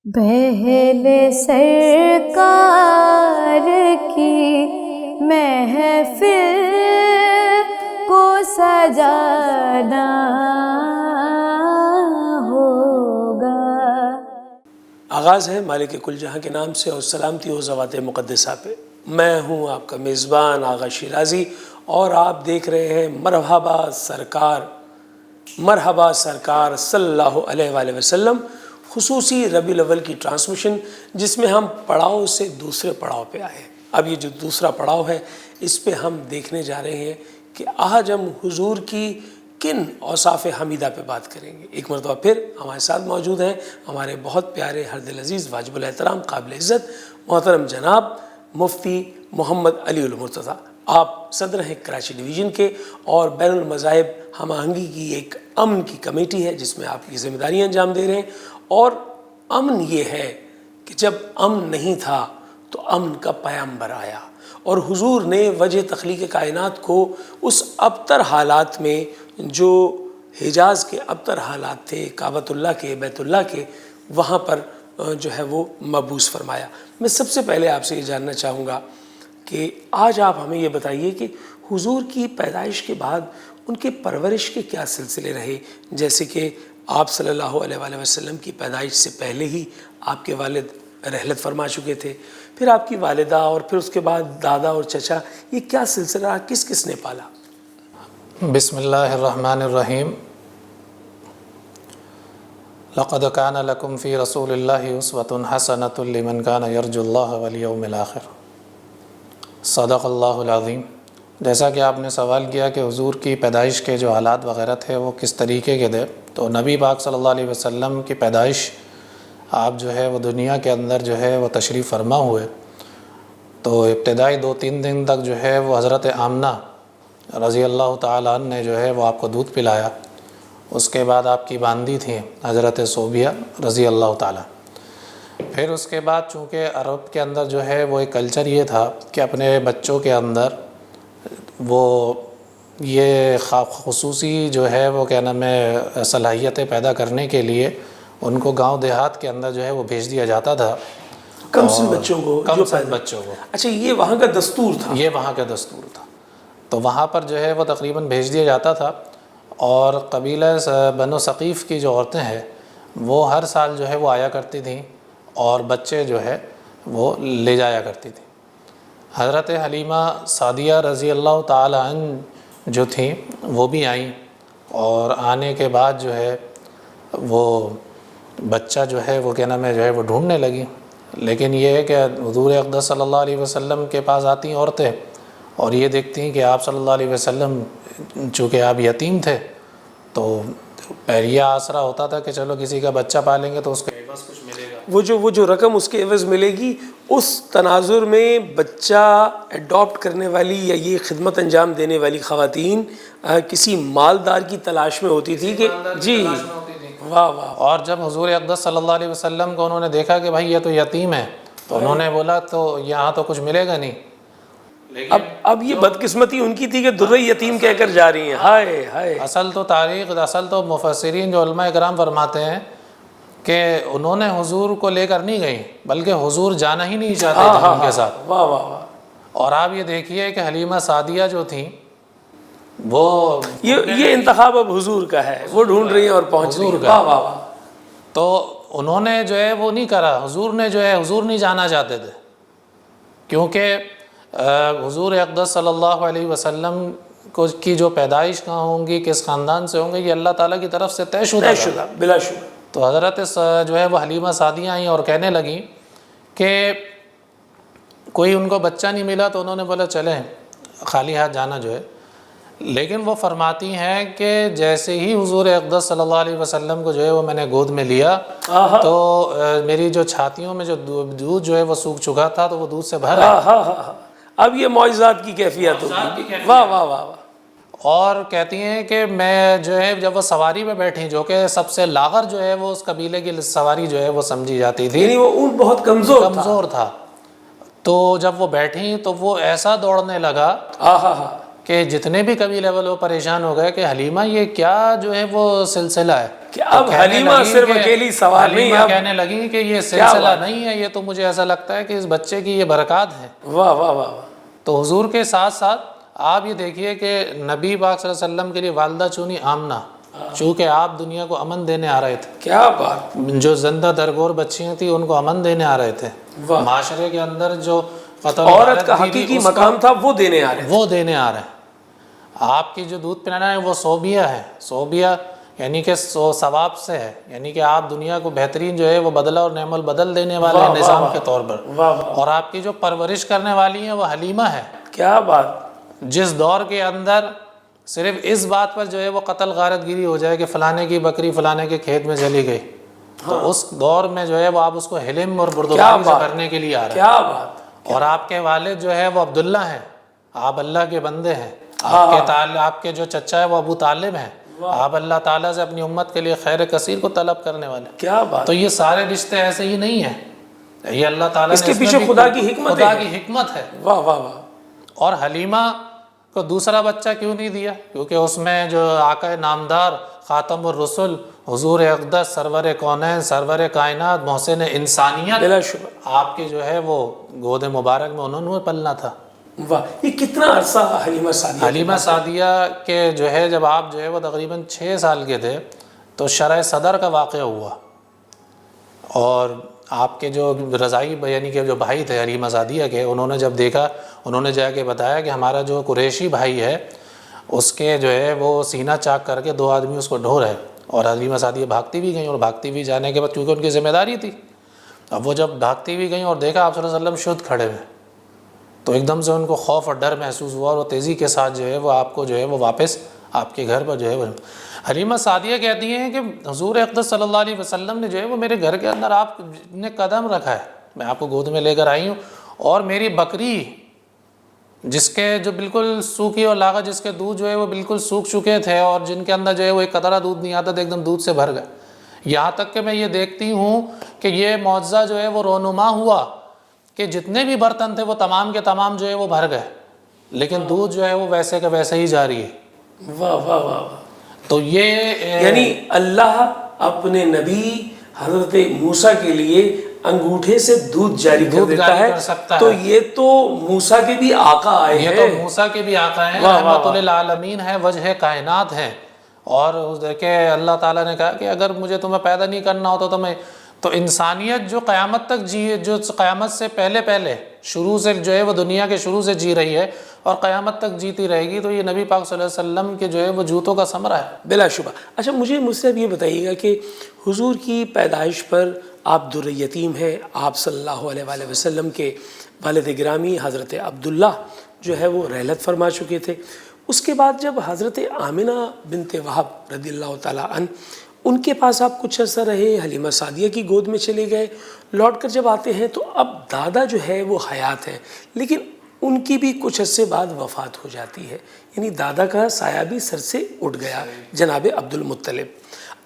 پہلے سرکار کی محفل کو سجانا ہوگا۔ آغاز ہے مالک کل جہاں کے نام سے اور سلامتی ہو ذوات مقدسہ پہ۔ میں ہوں آپ کا میزبان آغا شیرازی اور آپ دیکھ رہے ہیں مرحبا سرکار صلی اللہ علیہ وآلہ وسلم خصوصی ربیع الاول کی ٹرانسمیشن، جس میں ہم پڑاؤ سے دوسرے پڑاؤ پہ آئے۔ اب یہ جو دوسرا پڑاؤ ہے اس پہ ہم دیکھنے جا رہے ہیں کہ آج ہم حضور کی کن اوصاف حمیدہ پہ بات کریں گے۔ ایک مرتبہ پھر ہمارے ساتھ موجود ہیں ہمارے بہت پیارے ہر دل عزیز واجب الاحترام قابل عزت محترم جناب مفتی محمد علی المرتضیٰ۔ آپ صدر ہیں کراچی ڈویژن کے اور بین المذاہب ہم آہنگی کی ایک امن کی کمیٹی ہے جس میں آپ کی ذمہ داریاں انجام دے رہے ہیں۔ اور امن یہ ہے کہ جب امن نہیں تھا تو امن کا پیغمبر آیا اور حضور نے وجہ تخلیق کائنات کو اس ابتر حالات میں جو حجاز کے ابتر حالات تھے، کعبۃ اللہ کے، بیت اللہ کے، وہاں پر جو ہے وہ مبعوث فرمایا۔ میں سب سے پہلے آپ سے یہ جاننا چاہوں گا کہ آج آپ ہمیں یہ بتائیے کہ حضور کی پیدائش کے بعد ان کے پرورش کے کیا سلسلے رہے، جیسے کہ آپ صلی اللہ علیہ وآلہ وسلم کی پیدائش سے پہلے ہی آپ کے والد رحلت فرما چکے تھے، پھر آپ کی والدہ اور پھر اس کے بعد دادا اور چچا، یہ کیا سلسلہ رہا، کس کس نے پالا؟ بسم اللہ الرحمن الرحیم۔ لقد کان لکم فی رسول اللہ اسوۃ حسنۃ لمن کان یرجو اللہ والیوم الآخر۔ صدق اللہ العظیم۔ جیسا کہ آپ نے سوال کیا کہ حضور کی پیدائش کے جو حالات وغیرہ تھے وہ کس طریقے کے تھے، تو نبی پاک صلی اللہ علیہ وسلم کی پیدائش آپ جو ہے وہ دنیا کے اندر جو ہے وہ تشریف فرما ہوئے تو ابتدائی 2-3 دن تک جو ہے وہ حضرت آمنہ رضی اللہ تعالیٰ عنہ نے جو ہے وہ آپ کو دودھ پلایا۔ اس کے بعد آپ کی باندی تھیں حضرت صوبیہ رضی اللہ تعالیٰ۔ پھر اس کے بعد چونکہ عرب کے اندر جو ہے وہ ایک کلچر یہ تھا کہ اپنے بچوں کے اندر وہ یہ خصوصی جو ہے وہ کیا نام ہے صلاحیتیں پیدا کرنے کے لیے ان کو گاؤں دیہات کے اندر جو ہے وہ بھیج دیا جاتا تھا، کم سن بچوں کو، کم سن بچوں کو۔ اچھا، یہ وہاں کا دستور تھا؟ یہ وہاں کا دستور تھا، تو وہاں پر جو ہے وہ تقریباً بھیج دیا جاتا تھا۔ اور قبیلہ بنو ثقیف کی جو عورتیں ہیں وہ ہر سال جو ہے وہ آیا کرتی تھیں اور بچے جو ہے وہ لے جایا کرتی تھیں۔ حضرت حلیمہ سعدیہ رضی اللہ تعالی عنہ جو تھیں وہ بھی آئیں اور آنے کے بعد جو ہے وہ بچہ جو ہے وہ کیا نام ہے جو ہے وہ ڈھونڈنے لگی۔ لیکن یہ ہے کہ حضور اقدس صلی اللہ علیہ وسلم کے پاس آتی ہیں عورتیں اور یہ دیکھتی ہیں کہ آپ صلی اللہ علیہ وسلم چونکہ آپ یتیم تھے تو یہ آسرا ہوتا تھا کہ چلو کسی کا بچہ پالیں گے تو اس کو عوض کچھ ملے گا، وہ جو رقم اس کے عوض ملے گی، اس تناظر میں بچہ اڈاپٹ کرنے والی یا یہ خدمت انجام دینے والی خواتین کسی مالدار کی تلاش میں ہوتی تھی کہ جی واہ واہ۔ اور جب حضور اقدس صلی اللہ علیہ وسلم کو انہوں نے دیکھا کہ بھائی یہ تو یتیم ہے تو انہوں نے بولا تو یہاں تو کچھ ملے گا نہیں۔ اب یہ بدقسمتی ان کی تھی کہ درِ یتیم کہہ کر جا رہی ہیں، ہائے ہائے۔ اصل تو مفسرین جو علماء کرام فرماتے ہیں کہ انہوں نے حضور کو لے کر نہیں گئی بلکہ حضور جانا ہی نہیں چاہتے تھے ان کے ساتھ۔ واہ واہ واہ۔ اور آپ یہ دیکھیے کہ حلیمہ سعدیہ جو تھیں وہ یہ انتخاب اب حضور کا ہے، وہ ڈھونڈ رہی ہیں اور پہنچ رہی ہیں، واہ واہ واہ۔ تو انہوں نے جو ہے وہ نہیں کرا، حضور نے جو ہے حضور نہیں جانا چاہتے تھے کیونکہ حضور اقدس صلی اللہ علیہ وسلم کی جو پیدائش کہاں ہوں گی، کس خاندان سے ہوں گے، یہ اللہ تعالیٰ کی طرف سے طے شدہ بلا شبہ۔ تو حضرت جو ہے وہ حلیمہ سعدیہ آئیں اور کہنے لگیں کہ کوئی ان کو بچہ نہیں ملا تو انہوں نے بولا چلیں خالی ہاتھ جانا جو ہے۔ لیکن وہ فرماتی ہیں کہ جیسے ہی حضور اقدس صلی اللہ علیہ وسلم کو جو ہے وہ میں نے گود میں لیا تو میری جو چھاتیوں میں جو دودھ جو ہے وہ سوکھ چکا تھا تو وہ دودھ سے بھر آیا۔ اب یہ معجزات کی کیفیت ہوگی، واہ واہ واہ واہ۔ اور کہتی ہیں کہ میں جو ہے جب وہ سواری پہ بیٹھی جو کہ سب سے لاغر جو ہے وہ اس قبیلے کی سواری جو ہے وہ سمجھی جاتی تھی، یعنی وہ اونٹ بہت کمزور تھا، تو جب وہ بیٹھی تو وہ ایسا دوڑنے لگا کہ جتنے بھی قبیلے والے وہ پریشان ہو گئے کہ حلیمہ یہ کیا جو ہے وہ سلسلہ ہے، کہ اب حلیمہ صرف اکیلی سوال نہیں، حلیمہ اب کہنے لگی کہ یہ سلسلہ نہیں ہے، یہ تو مجھے ایسا لگتا ہے کہ اس بچے کی یہ برکات ہے۔ واہ واہ واہ واہ، تو حضور کے ساتھ ساتھ آپ یہ دیکھیے کہ نبی پاک صلی اللہ علیہ وسلم کے لیے والدہ چونی آمنہ، چونکہ آپ دنیا کو امن دینے آ رہے تھے، کیا بات، جو زندہ درگور بچیاں تھیں ان کو امن دینے آ رہے تھے، واہ، معاشرے کے اندر جو قتل و عورت غارت کا بھی تھی، حقیقی اس کو مقام تھا وہ دینے آ رہے ہیں۔ وہ دینے آ رہے ہیں۔ آپ کی جو دودھ پلانا ہے وہ صوبیہ ہے، صوبیہ یعنی کہ ثواب سے ہے، یعنی کہ آپ دنیا کو بہترین جو ہے وہ بدلہ اور نعم البدل دینے والے ہیں نظام کے طور پر، واہ واہ، اور آپ کی جو پرورش کرنے والی ہیں وہ حلیمہ ہے، کیا بات، جس دور کے اندر صرف اس بات پر جو ہے وہ قتل غارت گیری ہو جائے کہ فلانے کی بکری فلانے کے کھیت میں چلی گئی، تو اس دور میں جو ہے وہ آپ اس کو حلم اور بردباری سے کرنے کے لیے آ رہے ہیں۔ کیا بات، اور آپ کے والد جو ہے وہ عبداللہ ہیں، آپ اللہ کے بندے ہیں، آپ کے جو چچا ہے وہ ابو طالب ہیں، آپ اللہ تعالیٰ سے اپنی امت کے لیے خیر کثیر کو طلب کرنے والے ہیں۔ کیا بات، تو یہ سارے رشتے ایسے ہی نہیں ہیں، یہ اللہ تعالیٰ اس نے کے میں پیچھے بھی خدا کی حکمت خدا ہے۔ کی حکمت ہے۔ واہ واہ واہ، اور حلیمہ کو دوسرا بچہ کیوں نہیں دیا؟ کیونکہ اس میں جو آقا نامدار خاتم الرسل حضور اقدس سرور کونین سرور کائنات محسن انسانیت بلا شبہ، آپ کے جو ہے وہ گود مبارک میں انہوں نے پلنا تھا۔ واہ، یہ کتنا عرصہ حلیمہ سعدیہ، حلیمہ سعدیہ کے جو ہے جب آپ جو ہے وہ تقریباً 6 سال کے تھے تو شرح صدر کا واقعہ ہوا، اور آپ کے جو رضائی یعنی کہ جو بھائی تھے حلیمہ سعدیہ کے، انہوں نے جب دیکھا، انہوں نے جا کے بتایا کہ ہمارا جو قریشی بھائی ہے اس کے جو ہے وہ سینہ چاک کر کے 2 آدمی اس کو ڈھو رہے، اور حلیمہ سعدیہ بھاگتی بھی گئیں، اور بھاگتی بھی جانے کے بعد کیونکہ ان کی ذمہ داری تھی، اب وہ جب بھاگتی بھی گئیں اور دیکھا آپ صلی اللہ علیہ وسلم شدھ کھڑے ہوئے، تو ایک دم سے ان کو خوف اور ڈر محسوس ہوا، اور وہ تیزی کے ساتھ جو ہے وہ آپ کو جو ہے وہ واپس آپ کے گھر پر جو ہے وہ حلیمہ سعدیہ کہتی ہیں کہ حضور اقدس صلی اللہ علیہ وسلم نے جو ہے وہ میرے گھر کے اندر آپ نے قدم رکھا ہے، میں آپ کو گود میں لے کر آئی ہوں، اور میری بکری جس کے جو بالکل سوکھی اور لاغت، جس کے دودھ جو ہے وہ بالکل سوکھ چکے تھے اور جن کے اندر جو ہے وہ ایک قطرہ دودھ نہیں آتا تھا، ایک دم دودھ سے بھر گئے، یہاں تک کہ میں یہ دیکھتی ہوں کہ یہ معجزہ جو ہے وہ رونما ہوا کہ جتنے بھی برتن تھے وہ تمام کے تمام جو ہے وہ بھر گئے، لیکن دودھ جو ہے وہ ویسے کا ویسے ہی جاری ہے۔ واہ واہ واہ واہ، تو یہ یعنی اللہ اپنے نبی حضرت موسیٰ کے لیے انگوٹھے سے دودھ جاری کر دیتا ہے، تو یہ تو موسیٰ کے بھی آقا آئے ہیں، یہ تو موسیٰ کے بھی آقا ہیں، رحمت للعالمین ہیں، وجہ کائنات ہیں، اور دیکھیں اللہ تعالیٰ نے کہا کہ اگر مجھے تمہیں پیدا نہیں کرنا ہوتا تو انسانیت جو قیامت تک جو قیامت سے پہلے شروع سے جو ہے وہ دنیا کے شروع سے جی رہی ہے اور قیامت تک جیتی رہے گی، تو یہ نبی پاک صلی اللہ علیہ وسلم کے جو ہے وہ جوتوں کا ثمرہ ہے بلا شبہ۔ اچھا مجھ سے اب یہ بتائیے گا کہ حضور کی پیدائش پر آپ در یتیم ہیں، آپ صلی اللہ علیہ وآلہ وسلم کے والد گرامی حضرت عبداللہ جو ہے وہ رحلت فرما چکے تھے، اس کے بعد جب حضرت آمنہ بنت وہب رضی اللہ تعالیٰ عنہ ان کے پاس آپ کچھ عرصہ رہے، حلیمہ سعدیہ کی گود میں چلے گئے، لوٹ کر جب آتے ہیں تو اب دادا جو ہے وہ حیات ہیں، لیکن ان کی بھی کچھ عرصے بعد وفات ہو جاتی ہے، یعنی دادا کا سایہ بھی سر سے اٹھ گیا، جناب عبد المطلب،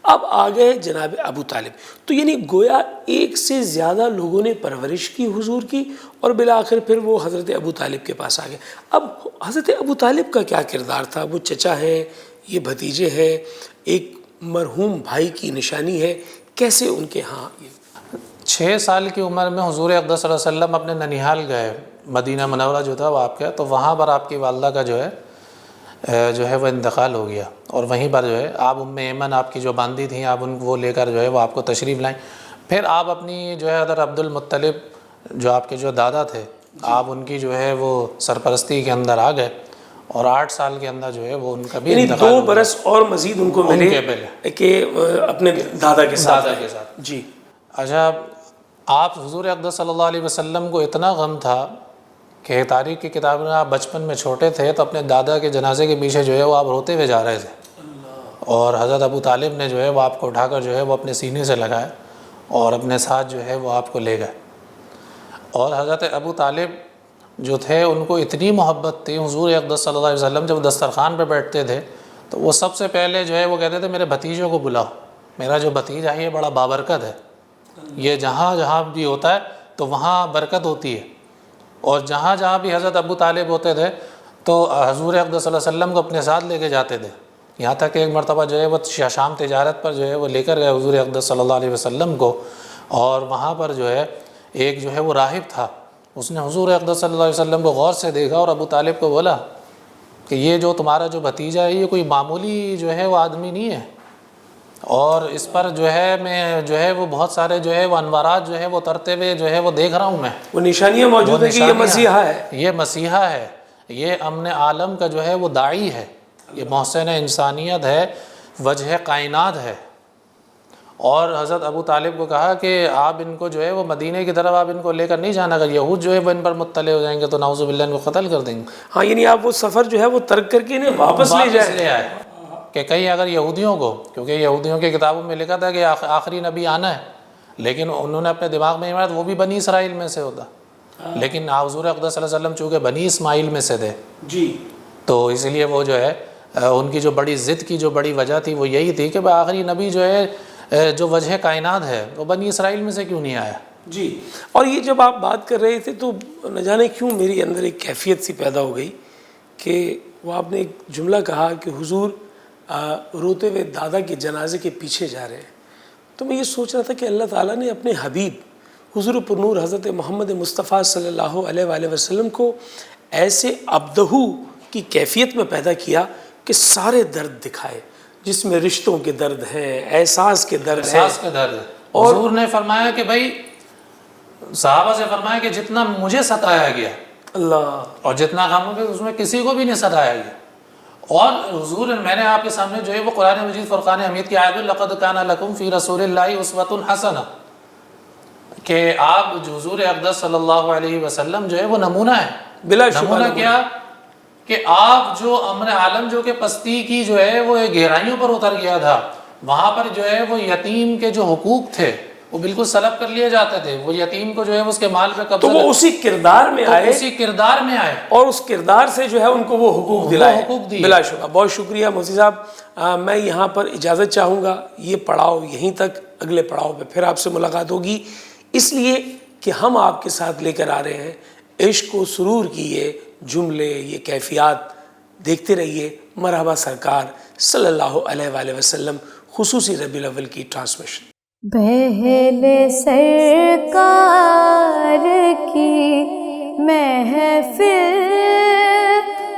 اب آ گئے جناب ابو طالب، تو یعنی گویا ایک سے زیادہ لوگوں نے پرورش کی حضور کی، اور بالآخر پھر وہ حضرت ابو طالب کے پاس آ گئے۔ اب حضرت ابو طالب کا کیا کردار تھا؟ وہ چچا ہیں، یہ بھتیجے ہیں، ایک مرحوم بھائی کی نشانی ہے، کیسے ان کے ہاں؟ 6 سال کی عمر میں حضور اقدس صلی اللہ علیہ وسلم اپنے ننیحال گئے، مدینہ منورہ جو تھا وہ آپ کا، تو وہاں پر آپ کی والدہ کا جو ہے وہ انتقال ہو گیا، اور وہیں پر جو ہے آپ ام ایمن آپ کی جو باندھی تھیں، آپ ان کو وہ لے کر جو ہے وہ آپ کو تشریف لائیں، پھر آپ اپنی جو ہے حضرت عبد المطلب جو آپ کے جو دادا تھے، آپ ان کی جو ہے وہ سرپرستی کے اندر آ گئے، اور 8 سال کے اندر جو ہے وہ ان کا بھی یعنی انتقال 2 برس اور مزید ان کو ملے کہ اپنے دادا کے ساتھ جی۔ اچھا، آپ حضور اقدس صلی اللہ علیہ وسلم کو اتنا غم تھا کہ تاریخ کی کتاب میں آپ بچپن میں چھوٹے تھے تو اپنے دادا کے جنازے کے پیچھے جو ہے وہ آپ روتے ہوئے جا رہے تھے، اور حضرت ابو طالب نے جو ہے وہ آپ کو اٹھا کر جو ہے وہ اپنے سینے سے لگایا اور اپنے ساتھ جو ہے وہ آپ کو لے گئے، اور حضرت ابو طالب جو تھے ان کو اتنی محبت تھی حضور اقدس صلی اللہ علیہ وسلم جب دسترخوان پہ بیٹھتے تھے تو وہ سب سے پہلے جو ہے وہ کہتے تھے میرے بھتیجوں کو بلاؤ، میرا جو بھتیجا ہے یہ بڑا بابرکت ہے، یہ جہاں بھی ہوتا ہے تو وہاں برکت ہوتی ہے، اور جہاں بھی حضرت ابو طالب ہوتے تھے تو حضور اقدس صلی اللہ علیہ وسلم کو اپنے ساتھ لے کے جاتے تھے یہاں تک کہ ایک مرتبہ جو ہے وہ شام تجارت پر جو ہے وہ لے کر گئے حضور اقدس صلی اللہ علیہ وسلم کو، اور وہاں پر جو ہے ایک جو ہے وہ راہب تھا، اس نے حضور اقدس صلی اللہ علیہ وسلم کو غور سے دیکھا اور ابو طالب کو بولا کہ یہ جو تمہارا جو بھتیجا ہے یہ کوئی معمولی جو ہے وہ آدمی نہیں ہے، اور اس پر جو ہے میں جو ہے وہ بہت سارے جو ہے وہ انوارات جو ہے وہ اترتے ہوئے جو ہے وہ دیکھ رہا ہوں میں، وہ نشانیاں موجود ہیں کہ یہ مسیحا ہے، یہ مسیحا ہے، یہ امن عالم کا جو ہے وہ داعی ہے، یہ محسن انسانیت ہے، وجہ کائنات ہے۔ اور حضرت ابو طالب کو کہا کہ آپ ان کو جو ہے وہ مدینہ کی طرف آپ ان کو لے کر نہیں جانا، اگر یہود جو ہے وہ ان پر مطلع ہو جائیں گے تو نعوذ باللہ ان کو قتل کر دیں گے۔ ہاں یعنی آپ وہ سفر جو ہے وہ ترک کر کے انہیں واپس لے جائیں آئے کہ کہیں اگر یہودیوں کو، کیونکہ یہودیوں کی کتابوں میں لکھا تھا کہ آخری نبی آنا ہے، لیکن انہوں نے اپنے دماغ میں وہ بھی بنی اسرائیل میں سے ہوتا، لیکن حضور اقدس صلی اللہ علیہ وسلم چونکہ بنی اسماعیل میں سے تھے جی، تو اس لیے وہ جو ہے ان کی جو بڑی ضد کی جو بڑی وجہ تھی وہ یہی تھی کہ آخری نبی جو ہے جو وجہ کائنات ہے وہ بنی اسرائیل میں سے کیوں نہیں آیا۔ جی، اور یہ جب آپ بات کر رہے تھے تو نہ جانے کیوں میری اندر ایک کیفیت سی پیدا ہو گئی کہ وہ آپ نے ایک جملہ کہا کہ حضور روتے ہوئے دادا کے جنازے کے پیچھے جا رہے ہیں، تو میں یہ سوچ رہا تھا کہ اللہ تعالیٰ نے اپنے حبیب حضور پرنور حضرت محمد مصطفیٰ صلی اللہ علیہ وآلہ وسلم کو ایسے ابدہو کی کیفیت میں پیدا کیا کہ سارے درد دکھائے، جس میں رشتوں کے درد ہیں، احساس کے درد ہیں، احساس کے درد ہے۔ اور حضور نے فرمایا کہ بھائی صحابہ سے فرمایا کہ جتنا مجھے ستایا گیا اللہ، اور جتنا غم ہو اس میں کسی کو بھی نہیں ستایا گیا۔ اور حضور میں نے آپ کے سامنے جو ہے وہ قرآن مجید فرقان حمید کی آیت لقد کان لکم فی رسول اللہ اسوۃ حسنہ، کہ آپ جو حضور اقدس صلی اللہ علیہ وسلم جو ہے وہ نمونہ ہے۔ بلا شبہ نمونہ کیا کہ آپ جو امن عالم جو کہ پستی کی جو ہے وہ گہرائیوں پر اتر گیا تھا، وہاں پر جو ہے وہ یتیم کے جو حقوق تھے وہ بالکل سلب کر لیے جاتے تھے، وہ یتیم کو جو ہے اس کے مال پہ قبضہ، تو وہ اسی کردار میں آئے، اسی کردار میں آئے اور اس کردار سے جو ہے ان کو وہ حقوق دلائے، حقوق دیے۔ بلا شبہ۔ بہت شکریہ مفتی صاحب، میں یہاں پر اجازت چاہوں گا، یہ پڑاؤ یہیں تک، اگلے پڑاؤ پہ پھر آپ سے ملاقات ہوگی، اس لیے کہ ہم آپ کے ساتھ لے کر آ رہے ہیں عشق و سرور کی یہ جملے، یہ کیفیات، دیکھتے رہیے مرحبا سرکار صلی اللہ علیہ وآلہ وسلم خصوصی ربیع الاول کی ٹرانسمیشن۔ پہل سرکار کی محفل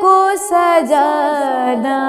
کو سجانا